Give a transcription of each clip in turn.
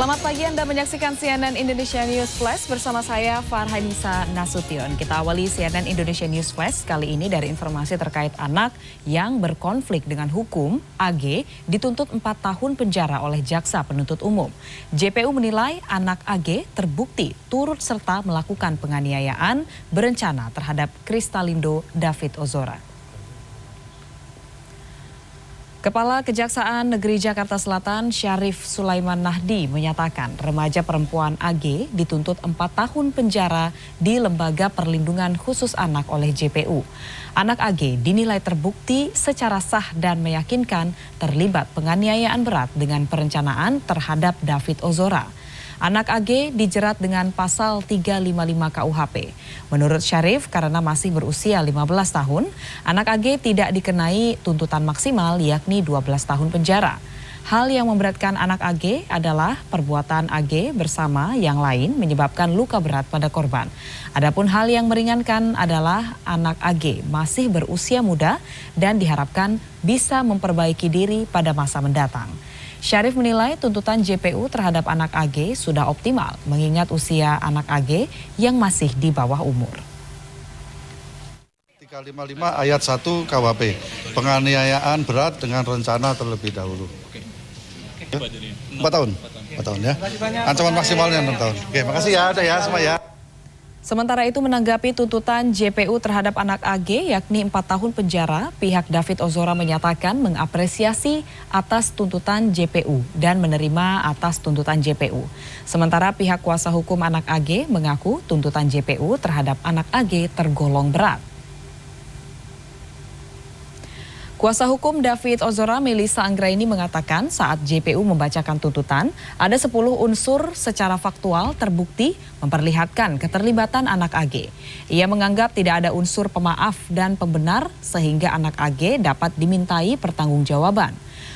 Selamat pagi, Anda menyaksikan CNN Indonesia News Flash bersama saya Farhanisa Nasution. Kita awali CNN Indonesia News Flash kali ini dari informasi terkait anak yang berkonflik dengan hukum. AG dituntut 4 tahun penjara oleh jaksa penuntut umum. JPU menilai anak AG terbukti turut serta melakukan penganiayaan berencana terhadap Kristalindo David Ozora. Kepala Kejaksaan Negeri Jakarta Selatan Syarif Sulaiman Nahdi menyatakan remaja perempuan AG dituntut 4 tahun penjara di Lembaga Perlindungan Khusus Anak oleh JPU. Anak AG dinilai terbukti secara sah dan meyakinkan terlibat penganiayaan berat dengan perencanaan terhadap David Ozora. Anak AG dijerat dengan pasal 355 KUHP. Menurut Syarif, karena masih berusia 15 tahun, anak AG tidak dikenai tuntutan maksimal yakni 12 tahun penjara. Hal yang memberatkan anak AG adalah perbuatan AG bersama yang lain menyebabkan luka berat pada korban. Adapun hal yang meringankan adalah anak AG masih berusia muda dan diharapkan bisa memperbaiki diri pada masa mendatang. Syarif menilai tuntutan JPU terhadap anak AG sudah optimal mengingat usia anak AG yang masih di bawah umur. 355 ayat 1 KUHP, penganiayaan berat dengan rencana terlebih dahulu. 4 tahun? 4 tahun ya. Ancaman maksimalnya 6 tahun. Oke, makasih ya, ada ya semua ya. Sementara itu menanggapi tuntutan JPU terhadap anak AG yakni 4 tahun penjara, pihak David Ozora menyatakan mengapresiasi atas tuntutan JPU dan menerima atas tuntutan JPU. Sementara pihak kuasa hukum anak AG mengaku tuntutan JPU terhadap anak AG tergolong berat. Kuasa hukum David Ozora Melissa Anggraini mengatakan saat JPU membacakan tuntutan, ada 10 unsur secara faktual terbukti memperlihatkan keterlibatan anak AG. Ia menganggap tidak ada unsur pemaaf dan pembenar sehingga anak AG dapat dimintai pertanggungjawaban.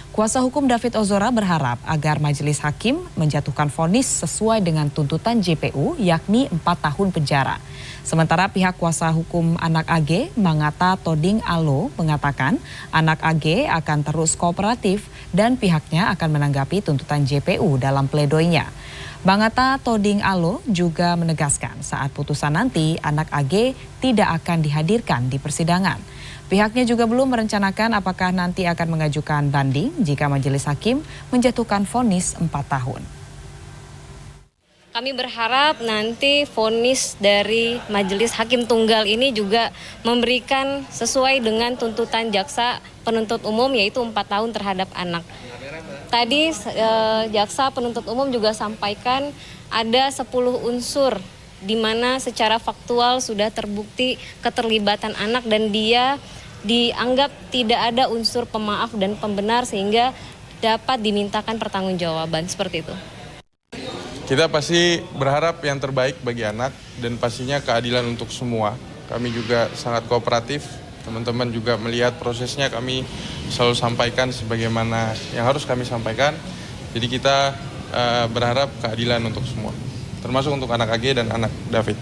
Kuasa hukum David Ozora berharap agar majelis hakim menjatuhkan vonis sesuai dengan tuntutan JPU yakni 4 tahun penjara. Sementara pihak kuasa hukum anak AG, Mangata Toding Alo, mengatakan anak AG akan terus kooperatif dan pihaknya akan menanggapi tuntutan JPU dalam pledoinya. Mangata Toding Alo juga menegaskan saat putusan nanti anak AG tidak akan dihadirkan di persidangan. Pihaknya juga belum merencanakan apakah nanti akan mengajukan banding jika majelis hakim menjatuhkan vonis 4 tahun. Kami berharap nanti vonis dari Majelis Hakim Tunggal ini juga memberikan sesuai dengan tuntutan jaksa penuntut umum yaitu 4 tahun terhadap anak. Tadi jaksa penuntut umum juga sampaikan ada 10 unsur di mana secara faktual sudah terbukti keterlibatan anak dan dia dianggap tidak ada unsur pemaaf dan pembenar sehingga dapat dimintakan pertanggungjawaban seperti itu. Kita pasti berharap yang terbaik bagi anak dan pastinya keadilan untuk semua. Kami juga sangat kooperatif, teman-teman juga melihat prosesnya kami selalu sampaikan sebagaimana yang harus kami sampaikan. Jadi kita berharap keadilan untuk semua, termasuk untuk anak AG dan anak David.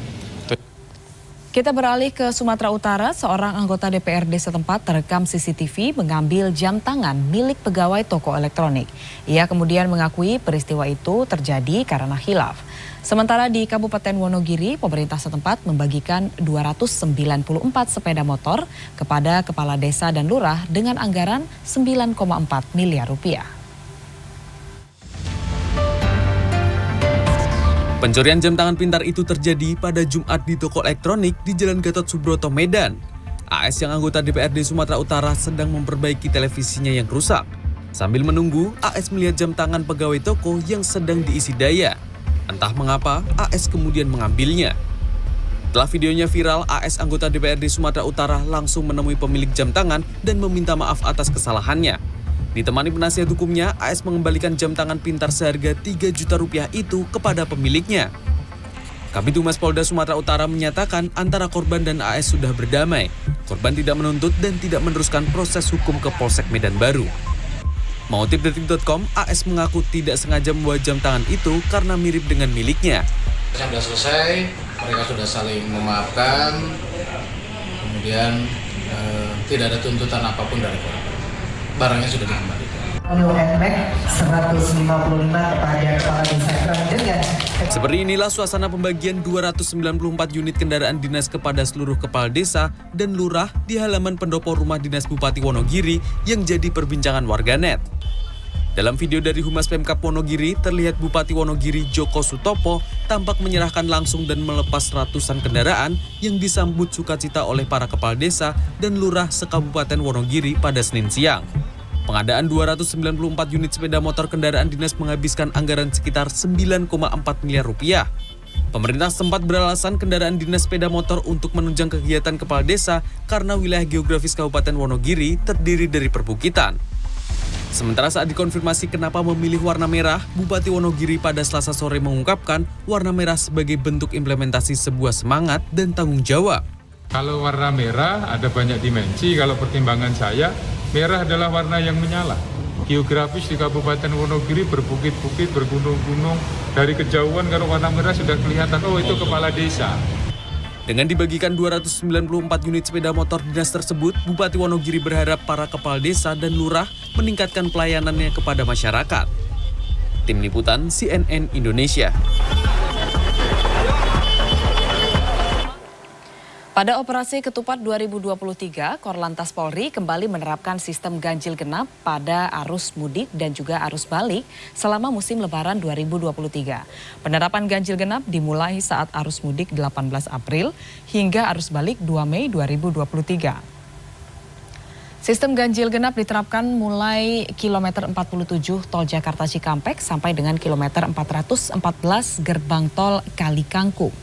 Kita beralih ke Sumatera Utara, seorang anggota DPRD setempat terekam CCTV mengambil jam tangan milik pegawai toko elektronik. Ia kemudian mengakui peristiwa itu terjadi karena khilaf. Sementara di Kabupaten Wonogiri, pemerintah setempat membagikan 294 sepeda motor kepada kepala desa dan lurah dengan anggaran 9,4 miliar rupiah. Pencurian jam tangan pintar itu terjadi pada Jumat di toko elektronik di Jalan Gatot Subroto, Medan. AS yang anggota DPRD Sumatera Utara sedang memperbaiki televisinya yang rusak. Sambil menunggu, AS melihat jam tangan pegawai toko yang sedang diisi daya. Entah mengapa, AS kemudian mengambilnya. Setelah videonya viral, AS anggota DPRD Sumatera Utara langsung menemui pemilik jam tangan dan meminta maaf atas kesalahannya. Ditemani penasihat hukumnya, AS mengembalikan jam tangan pintar seharga 3 juta rupiah itu kepada pemiliknya. Kabid Humas Polda Sumatera Utara menyatakan antara korban dan AS sudah berdamai. Korban tidak menuntut dan tidak meneruskan proses hukum ke Polsek Medan Baru. Mengutip Detik.com, AS mengaku tidak sengaja membawa jam tangan itu karena mirip dengan miliknya. Sudah selesai, mereka sudah saling memaafkan, kemudian tidak ada tuntutan apapun dari korban. Barangnya sudah dikembalikan. NMAX 155 kepada Kepala Desa Kerang dengan Seperti inilah suasana pembagian 294 unit kendaraan dinas kepada seluruh kepala desa dan lurah di halaman pendopo rumah dinas Bupati Wonogiri yang jadi perbincangan warganet. Dalam video dari Humas Pemkab Wonogiri, terlihat Bupati Wonogiri Joko Sutopo tampak menyerahkan langsung dan melepas ratusan kendaraan yang disambut sukacita oleh para kepala desa dan lurah sekabupaten Wonogiri pada Senin siang. Pengadaan 294 unit sepeda motor kendaraan dinas menghabiskan anggaran sekitar 9,4 miliar rupiah. Pemerintah sempat beralasan kendaraan dinas sepeda motor untuk menunjang kegiatan kepala desa karena wilayah geografis Kabupaten Wonogiri terdiri dari perbukitan. Sementara saat dikonfirmasi kenapa memilih warna merah, Bupati Wonogiri pada Selasa sore mengungkapkan warna merah sebagai bentuk implementasi sebuah semangat dan tanggung jawab. Kalau warna merah ada banyak dimensi, kalau pertimbangan saya, merah adalah warna yang menyala. Geografis di Kabupaten Wonogiri berbukit-bukit, bergunung-gunung. Dari kejauhan kalau warna merah sudah kelihatan, oh itu kepala desa. Dengan dibagikan 294 unit sepeda motor dinas tersebut, Bupati Wonogiri berharap para kepala desa dan lurah meningkatkan pelayanannya kepada masyarakat. Tim Liputan CNN Indonesia. Pada operasi Ketupat 2023, Korlantas Polri kembali menerapkan sistem ganjil genap pada arus mudik dan juga arus balik selama musim Lebaran 2023. Penerapan ganjil genap dimulai saat arus mudik 18 April hingga arus balik 2 Mei 2023. Sistem ganjil genap diterapkan mulai kilometer 47 Tol Jakarta Cikampek sampai dengan kilometer 414 Gerbang Tol Kali Kangkung.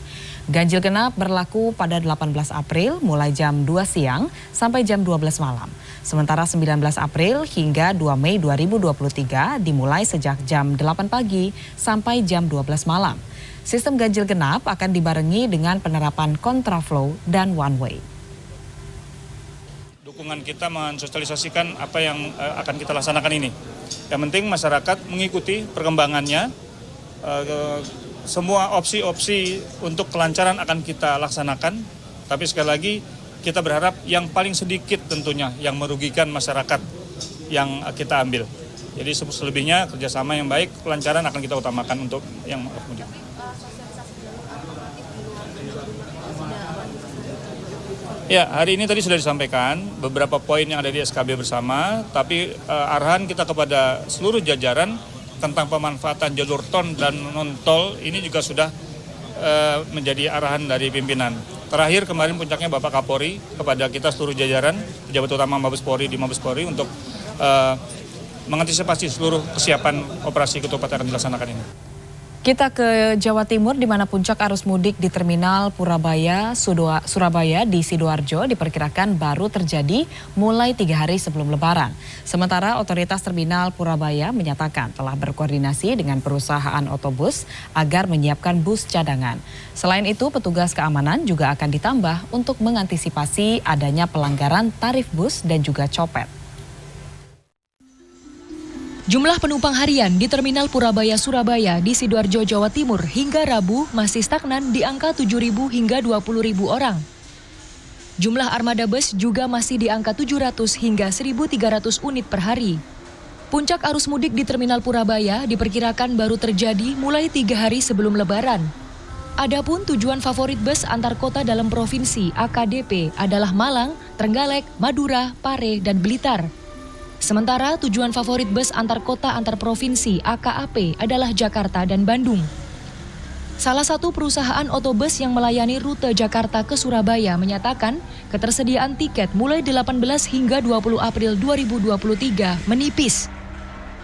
Ganjil genap berlaku pada 18 April mulai jam 2 siang sampai jam 12 malam. Sementara 19 April hingga 2 Mei 2023 dimulai sejak jam 8 pagi sampai jam 12 malam. Sistem ganjil genap akan dibarengi dengan penerapan kontraflow dan one way. Dukungan kita mensosialisasikan apa yang akan kita laksanakan ini. Yang penting masyarakat mengikuti perkembangannya. Semua opsi-opsi untuk kelancaran akan kita laksanakan, tapi sekali lagi kita berharap yang paling sedikit tentunya yang merugikan masyarakat yang kita ambil. Jadi selebihnya kerjasama yang baik, kelancaran akan kita utamakan untuk yang mudik. Ya, hari ini tadi sudah disampaikan beberapa poin yang ada di SKB bersama, tapi arahan kita kepada seluruh jajaran tentang pemanfaatan jalur tol dan non-tol ini juga sudah menjadi arahan dari pimpinan. Terakhir kemarin puncaknya Bapak Kapolri kepada kita seluruh jajaran, pejabat utama Mabes Polri di Mabes Polri untuk mengantisipasi seluruh kesiapan operasi ketupat yang akan dilaksanakan ini. Kita ke Jawa Timur di mana puncak arus mudik di Terminal Purabaya, Surabaya di Sidoarjo diperkirakan baru terjadi mulai 3 hari sebelum Lebaran. Sementara otoritas Terminal Purabaya menyatakan telah berkoordinasi dengan perusahaan otobus agar menyiapkan bus cadangan. Selain itu, petugas keamanan juga akan ditambah untuk mengantisipasi adanya pelanggaran tarif bus dan juga copet. Jumlah penumpang harian di Terminal Purabaya Surabaya di Sidoarjo, Jawa Timur hingga Rabu masih stagnan di angka 7.000 hingga 20.000 orang. Jumlah armada bus juga masih di angka 700 hingga 1.300 unit per hari. Puncak arus mudik di Terminal Purabaya diperkirakan baru terjadi mulai 3 hari sebelum Lebaran. Adapun tujuan favorit bus antar kota dalam provinsi AKDP adalah Malang, Trenggalek, Madura, Pare, dan Blitar. Sementara tujuan favorit bus antar kota antar provinsi AKAP adalah Jakarta dan Bandung. Salah satu perusahaan otobus yang melayani rute Jakarta ke Surabaya menyatakan ketersediaan tiket mulai 18 hingga 20 April 2023 menipis.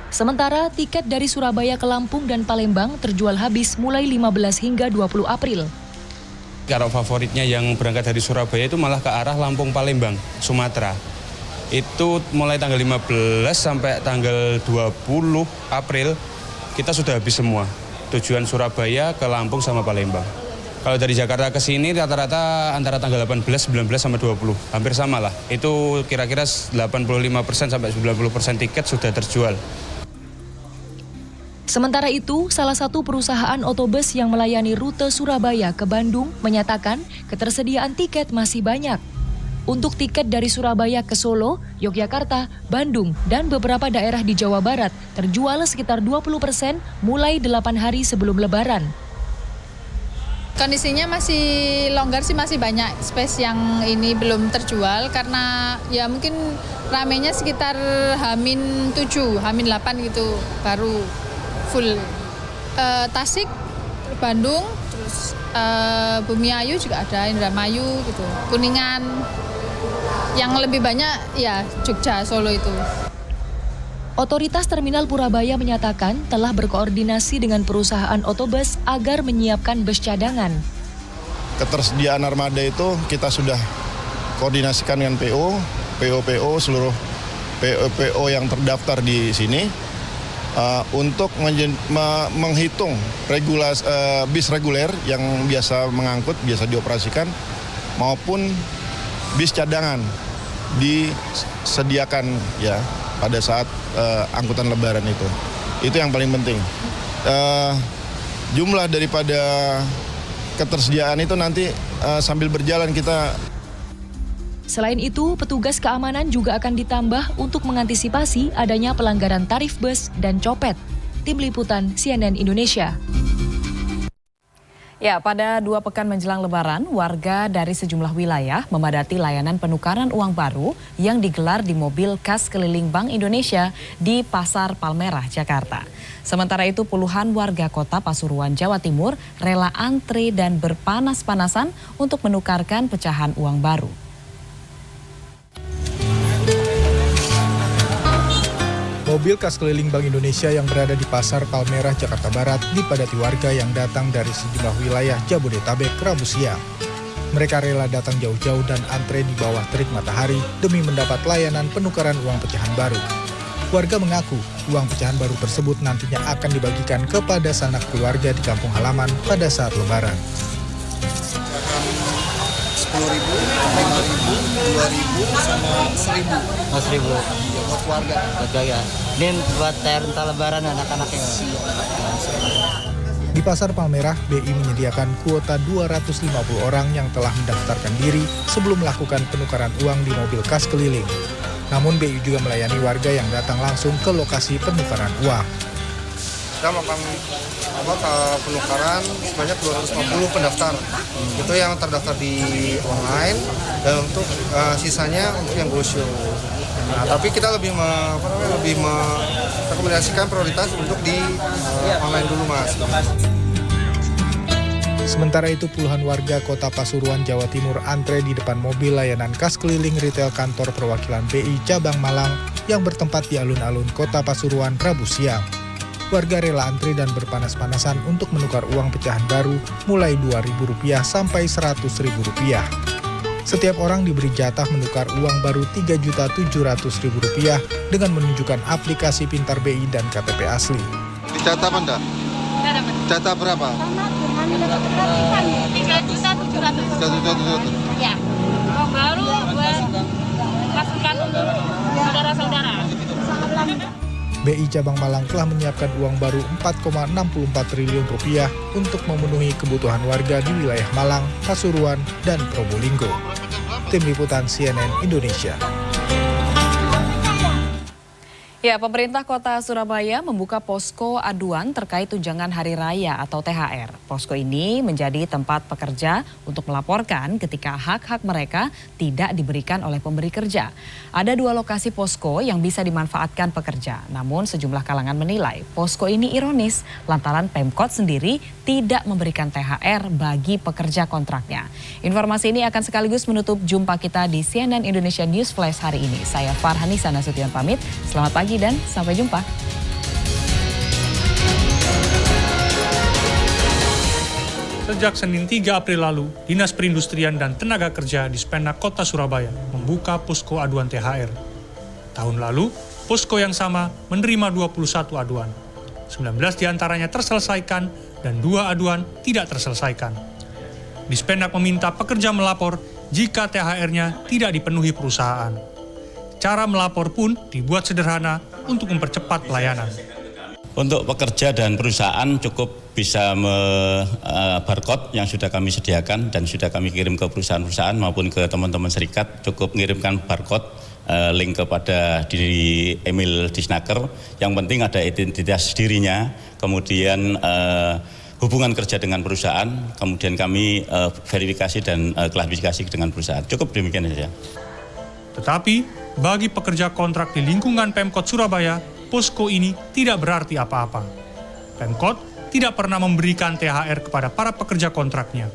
Sementara tiket dari Surabaya ke Lampung dan Palembang terjual habis mulai 15 hingga 20 April. Kalau favoritnya yang berangkat dari Surabaya itu malah ke arah Lampung Palembang, Sumatera. Itu mulai tanggal 15 sampai tanggal 20 April kita sudah habis semua. Tujuan Surabaya ke Lampung sama Palembang. Kalau dari Jakarta ke sini rata-rata antara tanggal 18, 19 sama 20. Hampir sama lah. Itu kira-kira 85% sampai 90% tiket sudah terjual. Sementara itu, salah satu perusahaan otobus yang melayani rute Surabaya ke Bandung menyatakan ketersediaan tiket masih banyak. Untuk tiket dari Surabaya ke Solo, Yogyakarta, Bandung, dan beberapa daerah di Jawa Barat terjual sekitar 20% mulai 8 hari sebelum Lebaran. Kondisinya masih longgar sih, masih banyak space yang ini belum terjual karena ya mungkin ramenya sekitar H-7, H-8 gitu baru full. Tasik, Bandung, terus Bumiayu juga ada, Indramayu gitu, Kuningan. Yang lebih banyak ya Jogja, Solo itu. Otoritas Terminal Purabaya menyatakan telah berkoordinasi dengan perusahaan otobus agar menyiapkan bus cadangan. Ketersediaan armada itu kita sudah koordinasikan dengan PO, seluruh PO yang terdaftar di sini untuk menghitung bis reguler yang biasa mengangkut, biasa dioperasikan maupun bis cadangan disediakan ya pada saat angkutan Lebaran itu. Itu yang paling penting. Jumlah daripada ketersediaan itu nanti sambil berjalan kita. Selain itu, petugas keamanan juga akan ditambah untuk mengantisipasi adanya pelanggaran tarif bus dan copet. Tim Liputan CNN Indonesia. Ya, pada 2 pekan menjelang Lebaran, warga dari sejumlah wilayah memadati layanan penukaran uang baru yang digelar di mobil kas keliling Bank Indonesia di Pasar Palmerah, Jakarta. Sementara itu, puluhan warga kota Pasuruan, Jawa Timur rela antre dan berpanas-panasan untuk menukarkan pecahan uang baru. Mobil kas keliling Bank Indonesia yang berada di Pasar Palmerah, Jakarta Barat dipadati warga yang datang dari sejumlah wilayah Jabodetabek Rabu siang. Mereka rela datang jauh-jauh dan antre di bawah terik matahari demi mendapat layanan penukaran uang pecahan baru. Warga mengaku uang pecahan baru tersebut nantinya akan dibagikan kepada sanak keluarga di kampung halaman pada saat Lebaran. 10.000, 5.000, 2.000, sama 1.000. 1.000. Ya, buat keluarga. Ya. Ini buat entah Lebaran anak-anaknya. Di Pasar Palmerah, BI menyediakan kuota 250 orang yang telah mendaftarkan diri sebelum melakukan penukaran uang di mobil kas keliling. Namun BI juga melayani warga yang datang langsung ke lokasi penukaran uang. Kita melakukan penukaran sebanyak 250 pendaftar. Itu yang terdaftar di online dan untuk sisanya untuk yang go-show. Nah, tapi kita lebih merekomendasikan prioritas untuk di online dulu, Mas. Sementara itu, puluhan warga kota Pasuruan, Jawa Timur antre di depan mobil layanan kas keliling retail kantor perwakilan BI Cabang Malang yang bertempat di alun-alun kota Pasuruan Rabu siang. Warga rela antri dan berpanas-panasan untuk menukar uang pecahan baru mulai Rp2.000 sampai Rp100.000. Setiap orang diberi jatah menukar uang baru Rp3.700.000 dengan menunjukkan aplikasi Pintar BI dan KTP asli. Jatah apa enggak? Jatah berapa? Rp3.700.000. Ya. Uang baru buat pasukan saudara-saudara. BI Cabang Malang telah menyiapkan uang baru Rp4,64 triliun untuk memenuhi kebutuhan warga di wilayah Malang, Pasuruan, dan Probolinggo. Tim Liputan CNN Indonesia. Ya, pemerintah kota Surabaya membuka posko aduan terkait tunjangan hari raya atau THR. Posko ini menjadi tempat pekerja untuk melaporkan ketika hak-hak mereka tidak diberikan oleh pemberi kerja. Ada 2 lokasi posko yang bisa dimanfaatkan pekerja. Namun sejumlah kalangan menilai posko ini ironis lantaran Pemkot sendiri tidak memberikan THR bagi pekerja kontraknya. Informasi ini akan sekaligus menutup jumpa kita di CNN Indonesia News Flash hari ini. Saya Farhanisa Nasution pamit. Selamat pagi dan sampai jumpa. Sejak Senin 3 April lalu, Dinas Perindustrian dan Tenaga Kerja di Dispendak Kota Surabaya membuka posko aduan THR. Tahun lalu, posko yang sama menerima 21 aduan. 19 diantaranya terselesaikan dan 2 aduan tidak terselesaikan. Dispendak meminta pekerja melapor jika THR-nya tidak dipenuhi perusahaan. Cara melapor pun dibuat sederhana untuk mempercepat pelayanan. Untuk pekerja dan perusahaan cukup bisa barcode yang sudah kami sediakan dan sudah kami kirim ke perusahaan-perusahaan maupun ke teman-teman serikat, cukup mengirimkan barcode link kepada di email Disnaker. Yang penting ada identitas dirinya, kemudian hubungan kerja dengan perusahaan, kemudian kami verifikasi dan klasifikasi dengan perusahaan. Cukup demikian saja. Tetapi bagi pekerja kontrak di lingkungan Pemkot Surabaya, posko ini tidak berarti apa-apa. Pemkot tidak pernah memberikan THR kepada para pekerja kontraknya.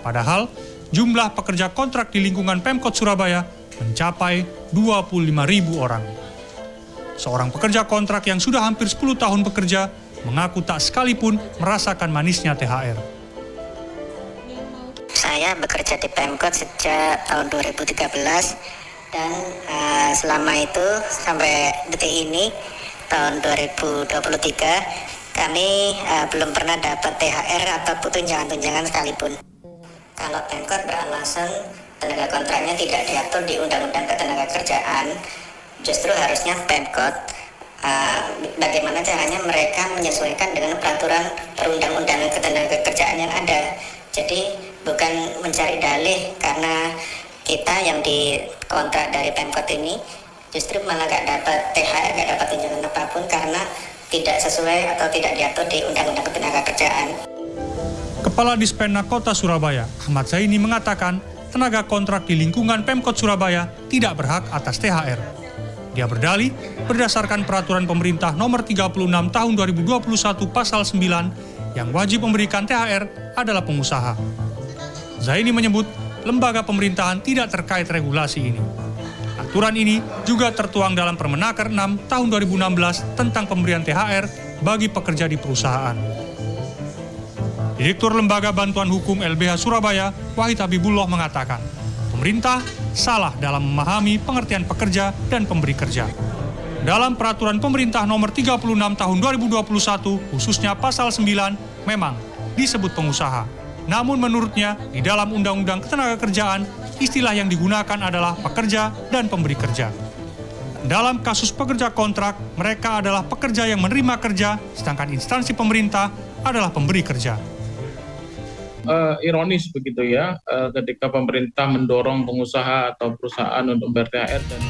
Padahal jumlah pekerja kontrak di lingkungan Pemkot Surabaya mencapai 25.000 orang. Seorang pekerja kontrak yang sudah hampir 10 tahun bekerja mengaku tak sekalipun merasakan manisnya THR. Saya bekerja di Pemkot sejak tahun 2013 dan selama itu sampai detik ini tahun 2023 kami belum pernah dapat THR atau tunjangan-tunjangan sekalipun. Kalau Pemkot beralasan tenaga kontraknya tidak diatur di Undang-Undang Ketenagakerjaan, justru harusnya Pemkot bagaimana caranya mereka menyesuaikan dengan peraturan perundang-undangan ketenagakerjaan yang ada. Jadi bukan mencari dalih karena kita yang dikontrak dari Pemkot ini justru malah gak dapat THR, gak dapat tunjangan apapun karena tidak sesuai atau tidak diatur di Undang-Undang Ketenagakerjaan. Kepala Dispennak Kota Surabaya, Ahmad Zaini mengatakan tenaga kontrak di lingkungan Pemkot Surabaya tidak berhak atas THR. Dia berdalih berdasarkan peraturan pemerintah nomor 36 tahun 2021 pasal 9 yang wajib memberikan THR adalah pengusaha. Zaini menyebut lembaga pemerintahan tidak terkait regulasi ini. Aturan ini juga tertuang dalam Permenaker 6 tahun 2016 tentang pemberian THR bagi pekerja di perusahaan. Direktur Lembaga Bantuan Hukum LBH Surabaya, Wahid Habibullah mengatakan, pemerintah salah dalam memahami pengertian pekerja dan pemberi kerja. Dalam Peraturan Pemerintah Nomor 36 Tahun 2021, khususnya Pasal 9, memang disebut pengusaha. Namun menurutnya, di dalam Undang-Undang Ketenagakerjaan, istilah yang digunakan adalah pekerja dan pemberi kerja. Dalam kasus pekerja kontrak, mereka adalah pekerja yang menerima kerja, sedangkan instansi pemerintah adalah pemberi kerja. Ironis begitu ya, ketika pemerintah mendorong pengusaha atau perusahaan untuk membayar THR dan